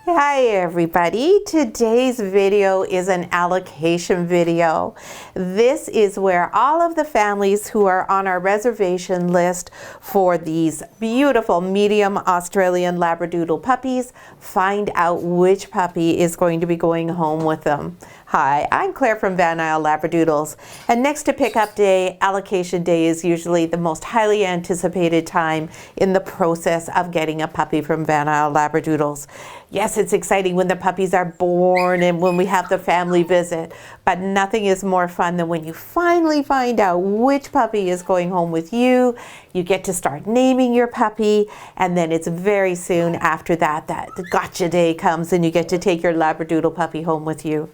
Hi everybody, today's video is an allocation video. This is where all of the families who are on our reservation list for these beautiful medium Australian Labradoodle puppies find out which puppy is going to be going home with them. Hi, I'm Claire from Isle Labradoodles, and next to pickup day, allocation day is usually the most highly anticipated time in the process of getting a puppy from Isle Labradoodles. Yes, it's exciting when the puppies are born and when we have the family visit, but nothing is more fun than when you finally find out which puppy is going home with you. You get to start naming your puppy, and then it's very soon after that the gotcha day comes and you get to take your Labradoodle puppy home with you.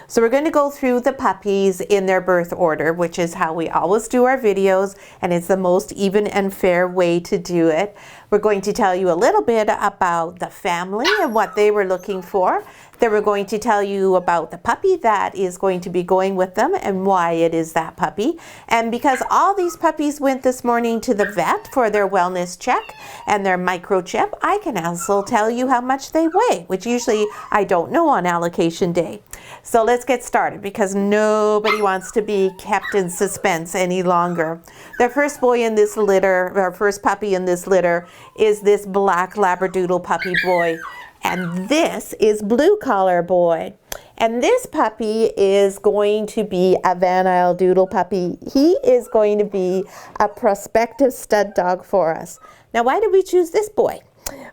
So we're going to go through the puppies in their birth order, which is how we always do our videos, and it's the most even and fair way to do it. We're going to tell you a little bit about the family and what they were looking for. Then we're going to tell you about the puppy that is going to be going with them and why it is that puppy. And because all these puppies went this morning to the vet for their wellness check and their microchip, I can also tell you how much they weigh, which usually I don't know on allocation day. So let's get started because nobody wants to be kept in suspense any longer. The first boy in this litter, our first puppy in this litter, is this black Labradoodle puppy boy. And this is Blue Collar Boy. And this puppy is going to be a Isle Doodle puppy. He is going to be a prospective stud dog for us. Now, why did we choose this boy?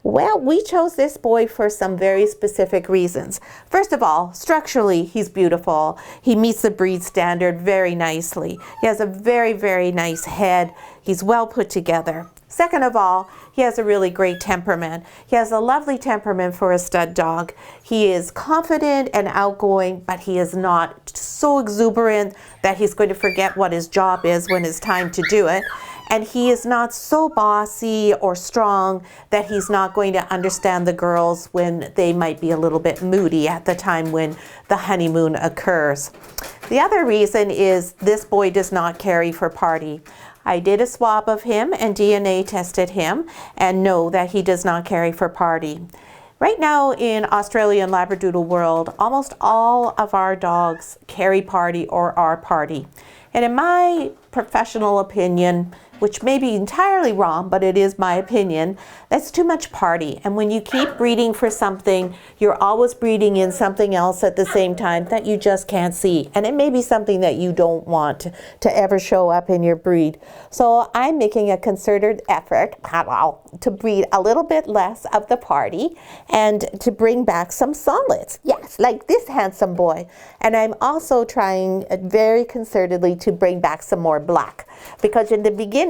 Well, we chose this boy for some very specific reasons. First of all, structurally, he's beautiful. He meets the breed standard very nicely. He has a very, very nice head. He's well put together. Second of all, he has a really great temperament. He has a lovely temperament for a stud dog. He is confident and outgoing, but he is not so exuberant that he's going to forget what his job is when it's time to do it. And he is not so bossy or strong that he's not going to understand the girls when they might be a little bit moody at the time when the honeymoon occurs. The other reason is this boy does not carry for party. I did a swab of him and DNA tested him and know that he does not carry for party. Right now in Australian Labradoodle world, almost all of our dogs carry party or are party. And in my professional opinion, which may be entirely wrong, but it is my opinion, that's too much party. And when you keep breeding for something, you're always breeding in something else at the same time that you just can't see. And it may be something that you don't want to ever show up in your breed. So I'm making a concerted effort to breed a little bit less of the party and to bring back some solids. Yes, like this handsome boy. And I'm also trying very concertedly to bring back some more black. Because in the beginning,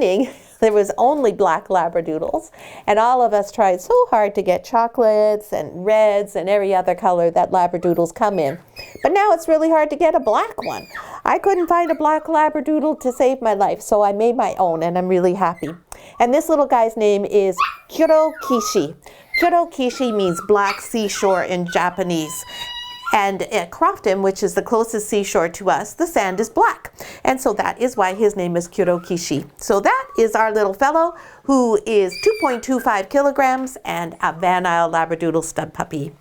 there was only black Labradoodles, and all of us tried so hard to get chocolates and reds and every other color that Labradoodles come in. But now it's really hard to get a black one. I couldn't find a black Labradoodle to save my life, so I made my own, and I'm really happy. And this little guy's name is Kurokishi. Kurokishi means black seashore in Japanese. And at Crofton, which is the closest seashore to us, the sand is black. And so that is why his name is Kurokishi. So that is our little fellow who is 2.25 kilograms and a Isle Labradoodle stud puppy.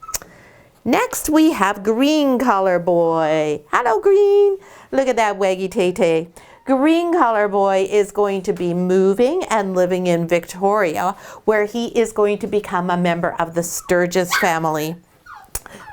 Next we have Green Collar Boy. Hello, Green. Look at that waggy tay-tay. Green Collar Boy is going to be moving and living in Victoria, where he is going to become a member of the Sturgis family.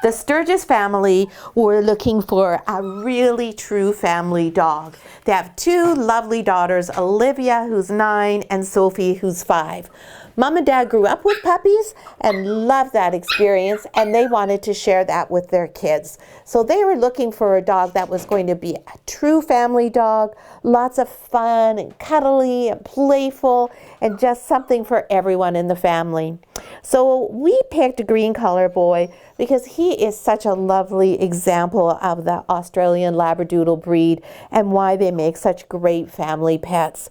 The Sturgis family were looking for a really true family dog. They have two lovely daughters, Olivia, who's 9, and Sophie, who's 5. Mom and Dad grew up with puppies and loved that experience, and they wanted to share that with their kids. So they were looking for a dog that was going to be a true family dog, lots of fun and cuddly and playful, and just something for everyone in the family. So we picked Green Collar Boy because he is such a lovely example of the Australian Labradoodle breed and why they make such great family pets.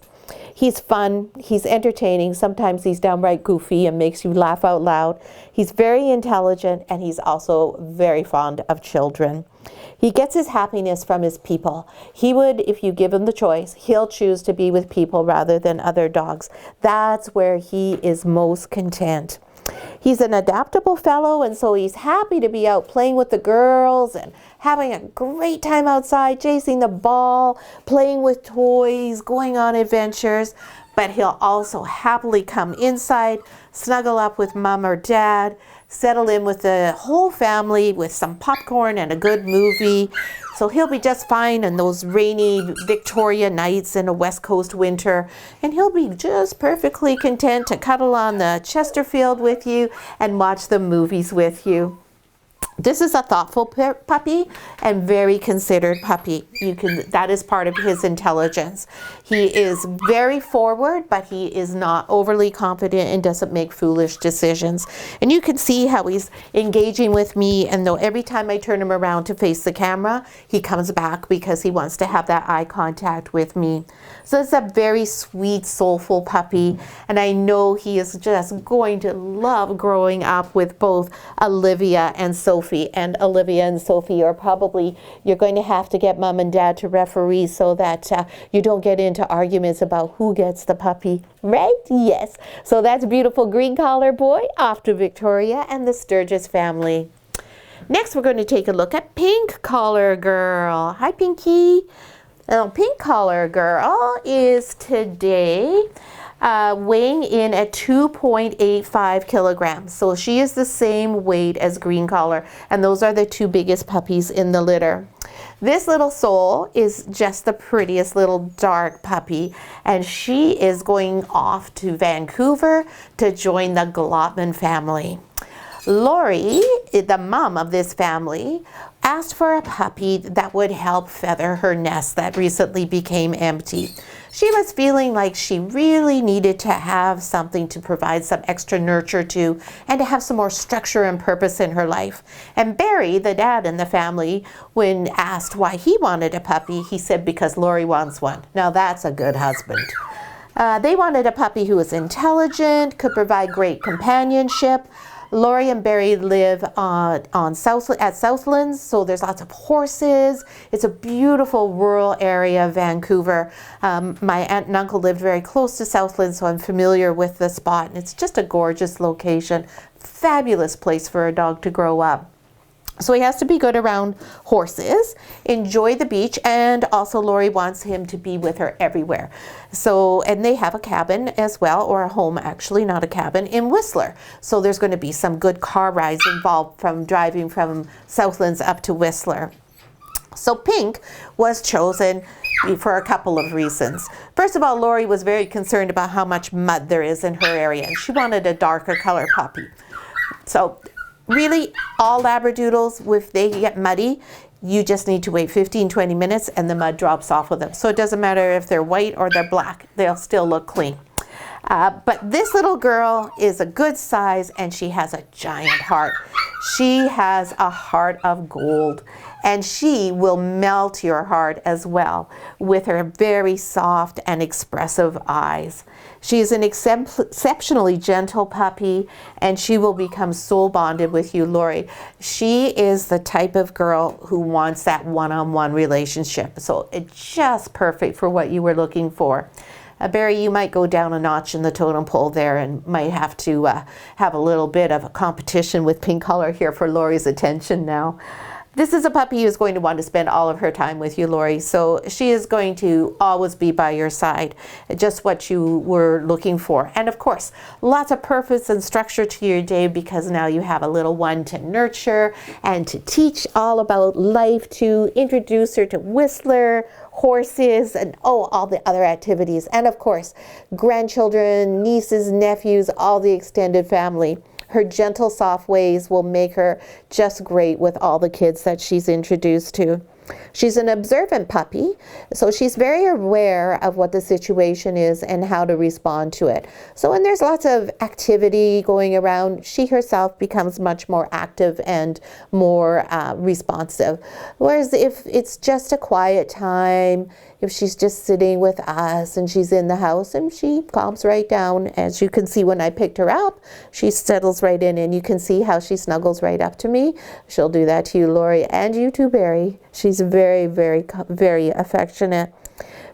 He's fun, he's entertaining, sometimes he's downright goofy and makes you laugh out loud. He's very intelligent and he's also very fond of children. He gets his happiness from his people. He would, if you give him the choice, he'll choose to be with people rather than other dogs. That's where he is most content. He's an adaptable fellow, and so he's happy to be out playing with the girls and having a great time outside, chasing the ball, playing with toys, going on adventures. But he'll also happily come inside, snuggle up with mom or dad, settle in with the whole family with some popcorn and a good movie. So he'll be just fine on those rainy Victoria nights in a West Coast winter. And he'll be just perfectly content to cuddle on the Chesterfield with you and watch the movies with you. This is a thoughtful puppy and very considered puppy. That is part of his intelligence. He is very forward, but he is not overly confident and doesn't make foolish decisions. And you can see how he's engaging with me, and though every time I turn him around to face the camera, he comes back because he wants to have that eye contact with me. So it's a very sweet, soulful puppy, and I know he is just going to love growing up with both Olivia and Sophie. And Olivia and Sophie are probably, you're going to have to get mom and dad to referee so that you don't get into arguments about who gets the puppy, right? Yes. So that's beautiful green collar boy off to Victoria and the Sturgis family. Next, we're going to take a look at pink collar girl. Hi, Pinky. Now, pink collar girl is today weighing in at 2.85 kilograms. So she is the same weight as green collar, and those are the two biggest puppies in the litter. This little soul is just the prettiest little dark puppy, and she is going off to Vancouver to join the Glotman family. Lori, the mom of this family, asked for a puppy that would help feather her nest that recently became empty. She was feeling like she really needed to have something to provide some extra nurture to and to have some more structure and purpose in her life. And Barry, the dad in the family, when asked why he wanted a puppy, he said because Lori wants one. Now that's a good husband. They wanted a puppy who was intelligent, could provide great companionship. Lori and Barry live at Southlands, so there's lots of horses. It's a beautiful rural area of Vancouver. My aunt and uncle lived very close to Southlands, so I'm familiar with the spot. And it's just a gorgeous location. Fabulous place for a dog to grow up. So he has to be good around horses, enjoy the beach, and also Lori wants him to be with her everywhere. So, and they have a cabin as well, or a home actually, not a cabin, in Whistler. So there's going to be some good car rides involved from driving from Southlands up to Whistler. So Pink was chosen for a couple of reasons. First of all, Lori was very concerned about how much mud there is in her area, and she wanted a darker color puppy. So really, all Labradoodles, if they get muddy, you just need to wait 15-20 minutes and the mud drops off of them. So it doesn't matter if they're white or they're black, they'll still look clean. But this little girl is a good size and she has a giant heart. She has a heart of gold, and she will melt your heart as well with her very soft and expressive eyes. She is an exceptionally gentle puppy, and she will become soul bonded with you, Lori. She is the type of girl who wants that one-on-one relationship. So it's just perfect for what you were looking for. Barry, you might go down a notch in the totem pole there and might have to have a little bit of a competition with Pink Collar here for Lori's attention now. This is a puppy who's going to want to spend all of her time with you, Lori, so she is going to always be by your side, just what you were looking for. And of course, lots of purpose and structure to your day because now you have a little one to nurture and to teach all about life, to introduce her to Whistler, horses, and all the other activities. And of course, grandchildren, nieces, nephews, all the extended family. Her gentle, soft ways will make her just great with all the kids that she's introduced to. She's an observant puppy, so she's very aware of what the situation is and how to respond to it. So when there's lots of activity going around, she herself becomes much more active and more responsive. Whereas if it's just a quiet time, if she's just sitting with us and she's in the house, and she calms right down. As you can see when I picked her up, she settles right in, and you can see how she snuggles right up to me. She'll do that to you, Lori, and you too, Barry. She's very, very, very affectionate.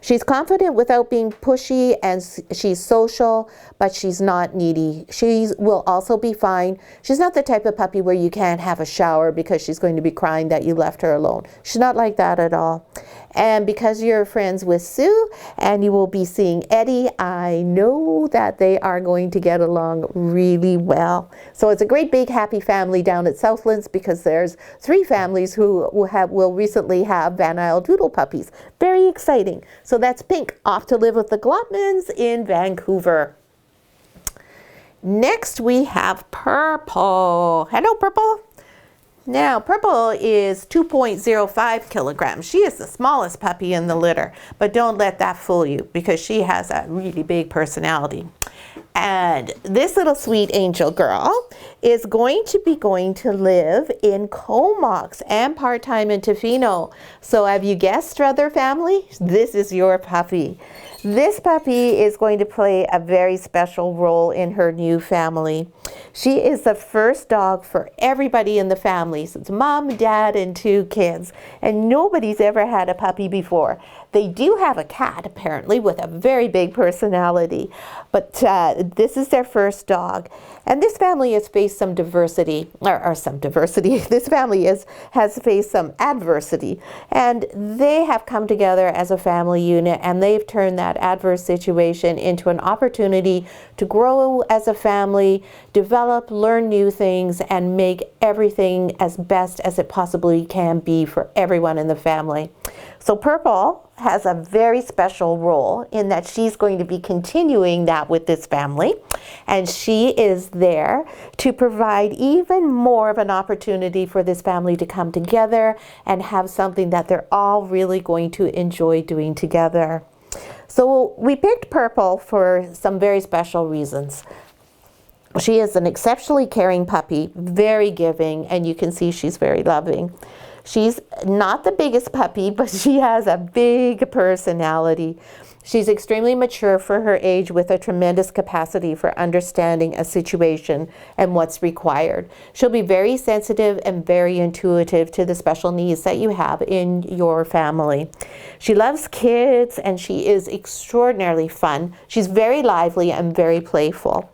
She's confident without being pushy, and she's social, but she's not needy. She will also be fine. She's not the type of puppy where you can't have a shower because she's going to be crying that you left her alone. She's not like that at all. And because you're friends with Sue and you will be seeing Eddie, I know that they are going to get along really well. So it's a great big happy family down at Southlands, because there's 3 families who will recently have Van Isle Doodle puppies. Very exciting. So that's Pink, off to live with the Glotmans in Vancouver. Next we have Purple. Hello, Purple. Now, Purple is 2.05 kilograms. She is the smallest puppy in the litter, but don't let that fool you, because she has a really big personality. And this little sweet angel girl is going to live in Comox and part-time in Tofino. So have you guessed, Struther family? This is your puppy. This puppy is going to play a very special role in her new family. She is the first dog for everybody in the family. So it's mom, dad, and 2 kids. And nobody's ever had a puppy before. They do have a cat, apparently, with a very big personality. But this is their first dog. And this family has faced some diversity, or some diversity. This family has faced some adversity. And they have come together as a family unit, and they've turned that adverse situation into an opportunity to grow as a family, develop, learn new things, and make everything as best as it possibly can be for everyone in the family. So Purple has a very special role in that she's going to be continuing that with this family, and she is there to provide even more of an opportunity for this family to come together and have something that they're all really going to enjoy doing together. So we picked Purple for some very special reasons. She is an exceptionally caring puppy, very giving, and you can see she's very loving. She's not the biggest puppy, but she has a big personality. She's extremely mature for her age, with a tremendous capacity for understanding a situation and what's required. She'll be very sensitive and very intuitive to the special needs that you have in your family. She loves kids, and she is extraordinarily fun. She's very lively and very playful.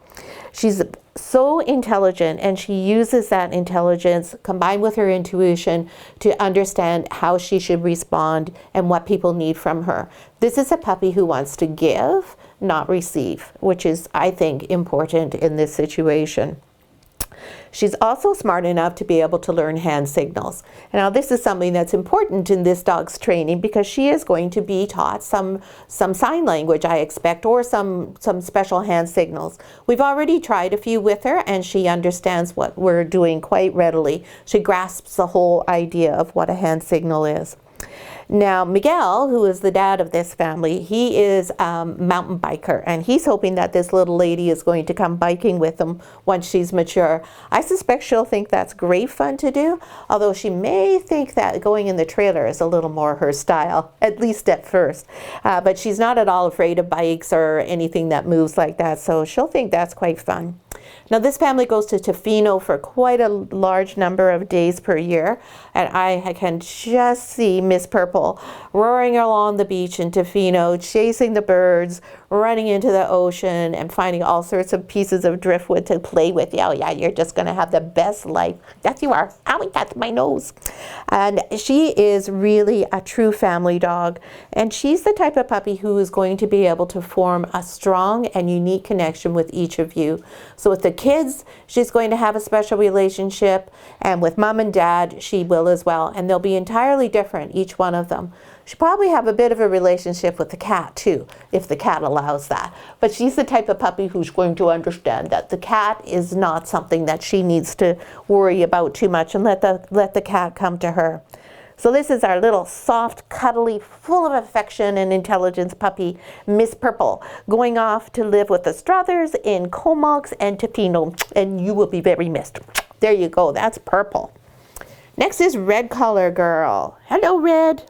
She's so intelligent, and she uses that intelligence combined with her intuition to understand how she should respond and what people need from her. This is a puppy who wants to give, not receive, which is, I think, important in this situation. She's also smart enough to be able to learn hand signals. Now, this is something that's important in this dog's training, because she is going to be taught some sign language, I expect, or some special hand signals. We've already tried a few with her, and she understands what we're doing quite readily. She grasps the whole idea of what a hand signal is. Now, Miguel, who is the dad of this family, he is a mountain biker, and he's hoping that this little lady is going to come biking with him once she's mature. I suspect she'll think that's great fun to do, although she may think that going in the trailer is a little more her style, at least at first. But she's not at all afraid of bikes or anything that moves like that, so she'll think that's quite fun. Now, this family goes to Tofino for quite a large number of days per year, and I can just see Miss Purple roaring along the beach in Tofino, chasing the birds, running into the ocean, and finding all sorts of pieces of driftwood to play with. Oh yeah, you're just going to have the best life. Yes, you are. Owie, that's my nose. And she is really a true family dog, and she's the type of puppy who is going to be able to form a strong and unique connection with each of you. So with the kids, she's going to have a special relationship, and with mom and dad, she will as well, and they'll be entirely different, each one of them. She'll probably have a bit of a relationship with the cat too, if the cat allows that. But she's the type of puppy who's going to understand that the cat is not something that she needs to worry about too much, and let the cat come to her. So this is our little soft, cuddly, full of affection and intelligence puppy, Miss Purple, going off to live with the Struthers in Comox and Tofino, and you will be very missed. There you go, that's Purple. Next is Red Collar Girl. Hello, Red.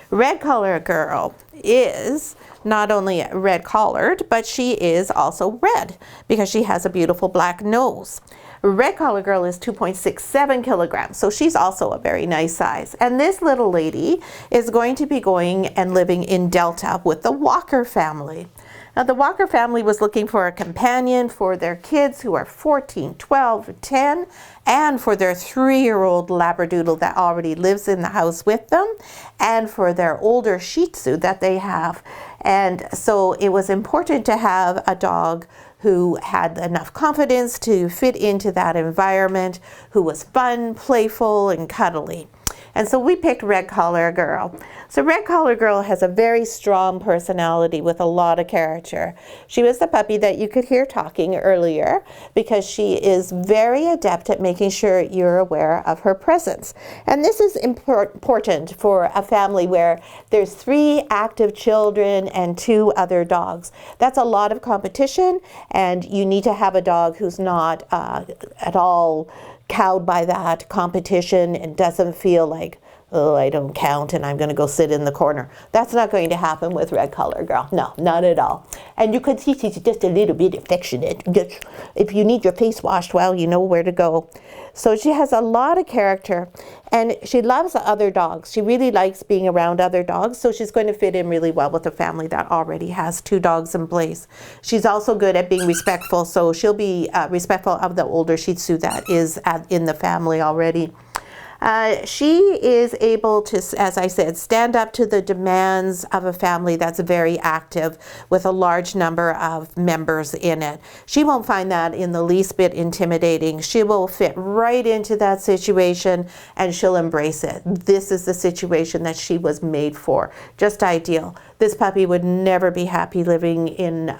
Red Collar Girl is not only red collared, but she is also red because she has a beautiful black nose. Red collar girl is 2.67 kilograms, so she's also a very nice size. And this little lady is going to be going and living in Delta with the Walker family. Now, the Walker family was looking for a companion for their kids who are 14, 12, 10, and for their 3-year-old Labradoodle that already lives in the house with them, and for their older Shih Tzu that they have. And so it was important to have a dog who had enough confidence to fit into that environment, who was fun, playful, and cuddly. And so we picked Red Collar Girl. So Red Collar Girl has a very strong personality with a lot of character. She was the puppy that you could hear talking earlier because she is very adept at making sure you're aware of her presence. And this is important for a family where there's 3 active children and 2 other dogs. That's a lot of competition, and you need to have a dog who's not at all cowed by that competition and doesn't feel like, oh, I don't count and I'm going to go sit in the corner. That's not going to happen with Red Collar Girl. No, not at all. And you can see she's just a little bit affectionate. If you need your face washed, well, you know where to go. So she has a lot of character, and she loves other dogs. She really likes being around other dogs, so she's going to fit in really well with a family that already has 2 dogs in place. She's also good at being respectful, so she'll be respectful of the older Shih Tzu that is in the family already. She is able to, as I said, stand up to the demands of a family that's very active with a large number of members in it. She won't find that in the least bit intimidating. She will fit right into that situation and she'll embrace it. This is the situation that she was made for. Just ideal. This puppy would never be happy living in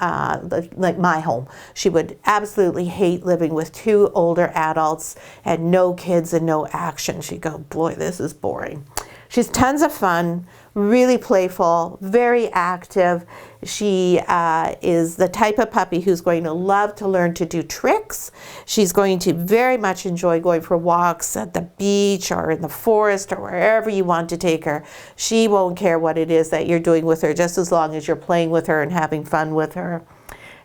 like my home. She would absolutely hate living with 2 older adults and no kids and no action. She'd go, boy, this is boring. She's tons of fun, really playful, very active. She is the type of puppy who's going to love to learn to do tricks. She's going to very much enjoy going for walks at the beach or in the forest or wherever you want to take her. She won't care what it is that you're doing with her, just as long as you're playing with her and having fun with her.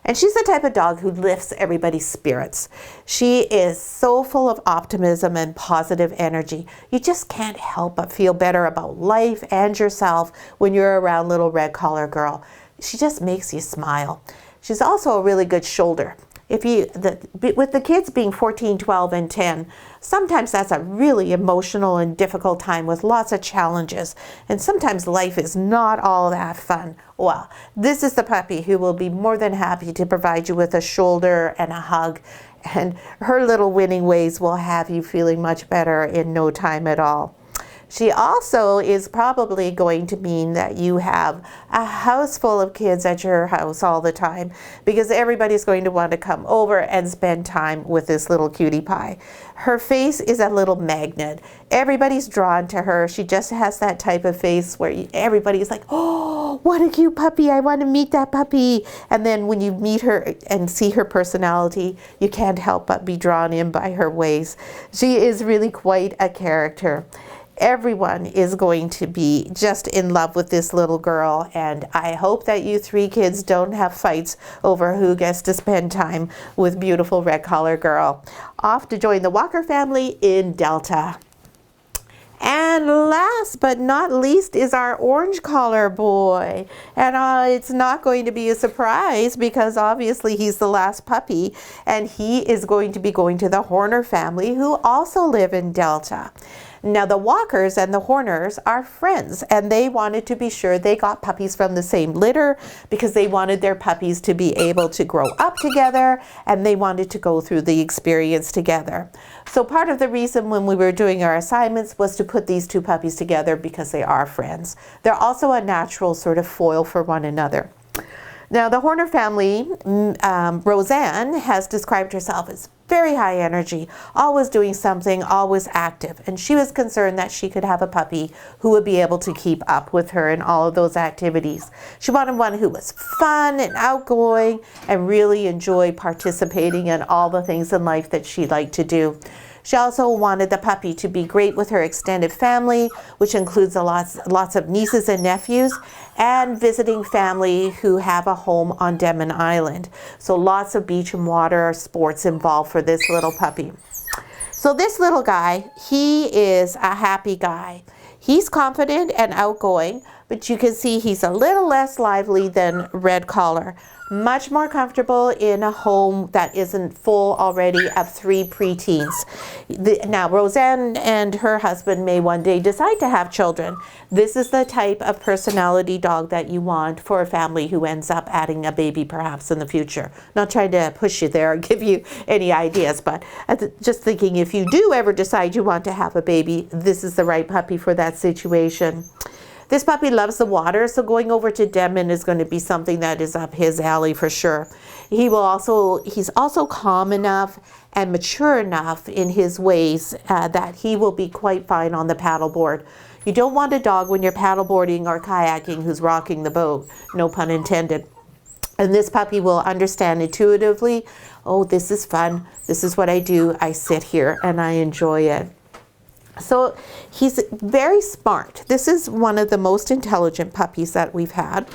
And she's the type of dog who lifts everybody's spirits. She is so full of optimism and positive energy. You just can't help but feel better about life and yourself when you're around little Red Collar Girl. She just makes you smile. She's also a really good shoulder. With the kids being 14, 12, and 10, sometimes that's a really emotional and difficult time with lots of challenges. And sometimes life is not all that fun. Well, this is the puppy who will be more than happy to provide you with a shoulder and a hug. And her little winning ways will have you feeling much better in no time at all. She also is probably going to mean that you have a house full of kids at your house all the time, because everybody's going to want to come over and spend time with this little cutie pie. Her face is a little magnet. Everybody's drawn to her. She just has that type of face where everybody's like, oh, what a cute puppy. I want to meet that puppy. And then when you meet her and see her personality, you can't help but be drawn in by her ways. She is really quite a character. Everyone is going to be just in love with this little girl, and I hope that you 3 kids don't have fights over who gets to spend time with beautiful Red Collar Girl. Off to join the Walker family in Delta. And last but not least is our orange collar boy. And it's not going to be a surprise because obviously he's the last puppy, and he is going to be going to the Horner family, who also live in Delta. Now, the Walkers and the Horners are friends, and they wanted to be sure they got puppies from the same litter because they wanted their puppies to be able to grow up together, and they wanted to go through the experience together. So part of the reason when we were doing our assignments was to put these 2 puppies together because they are friends. They're also a natural sort of foil for one another. Now, the Horner family, Roseanne, has described herself as very high energy, always doing something, always active. And she was concerned that she could have a puppy who would be able to keep up with her in all of those activities. She wanted one who was fun and outgoing and really enjoyed participating in all the things in life that she liked to do. She also wanted the puppy to be great with her extended family, which includes lots of nieces and nephews, and visiting family who have a home on Denman Island. So lots of beach and water sports involved for this little puppy. So this little guy, he is a happy guy. He's confident and outgoing, but you can see he's a little less lively than Red Collar. Much more comfortable in a home that isn't full already of 3 preteens. Now, Roseanne and her husband may one day decide to have children. This is the type of personality dog that you want for a family who ends up adding a baby perhaps in the future. Not trying to push you there or give you any ideas, but just thinking if you do ever decide you want to have a baby, this is the right puppy for that situation. This puppy loves the water, so going over to Denman is going to be something that is up his alley for sure. He's also calm enough and mature enough in his ways that he will be quite fine on the paddleboard. You don't want a dog when you're paddleboarding or kayaking who's rocking the boat, no pun intended. And this puppy will understand intuitively, oh, this is fun, this is what I do, I sit here and I enjoy it. So he's very smart. This is one of the most intelligent puppies that we've had.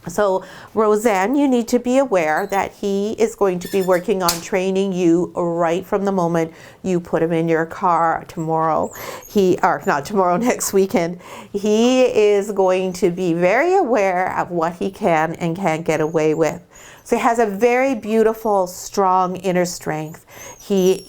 So Roseanne, you need to be aware that he is going to be working on training you right from the moment you put him in your car tomorrow. Next weekend. He is going to be very aware of what he can and can't get away with. So he has a very beautiful, strong inner strength. He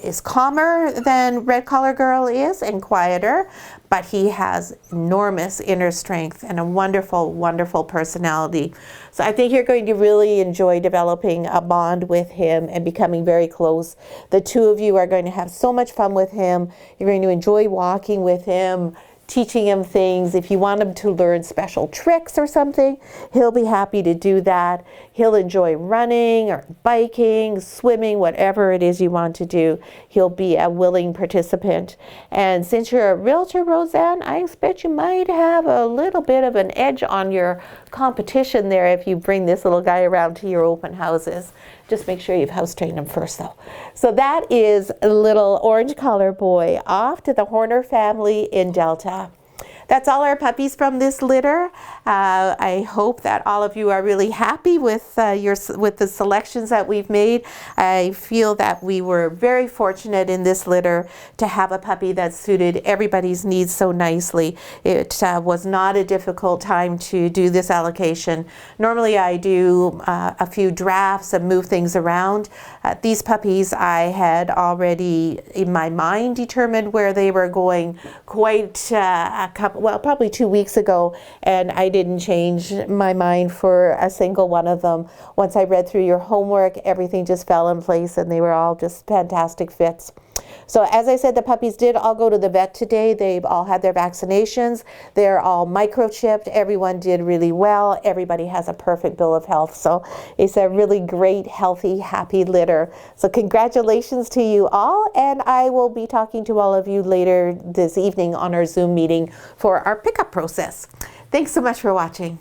is calmer than Red Collar Girl is and quieter, but he has enormous inner strength and a wonderful, wonderful personality. So I think you're going to really enjoy developing a bond with him and becoming very close. The two of you are going to have so much fun with him. You're going to enjoy walking with him, teaching him things. If you want him to learn special tricks or something, he'll be happy to do that. He'll enjoy running or biking, swimming, whatever it is you want to do. He'll be a willing participant. And since you're a realtor, Roseanne, I expect you might have a little bit of an edge on your competition there if you bring this little guy around to your open houses. Just make sure you've house trained him first though. So that is a little orange collar boy off to the Horner family in Delta. That's all our puppies from this litter. I hope that all of you are really happy with the selections that we've made. I feel that we were very fortunate in this litter to have a puppy that suited everybody's needs so nicely. It was not a difficult time to do this allocation. Normally I do a few drafts and move things around. These puppies I had already in my mind determined where they were going quite probably 2 weeks ago, and I didn't change my mind for a single one of them. Once I read through your homework, everything just fell in place and they were all just fantastic fits. So as I said, the puppies did all go to the vet today. They've all had their vaccinations. They're all microchipped. Everyone did really well. Everybody has a perfect bill of health. So it's a really great, healthy, happy litter. So congratulations to you all. And I will be talking to all of you later this evening on our Zoom meeting for our pickup process. Thanks so much for watching.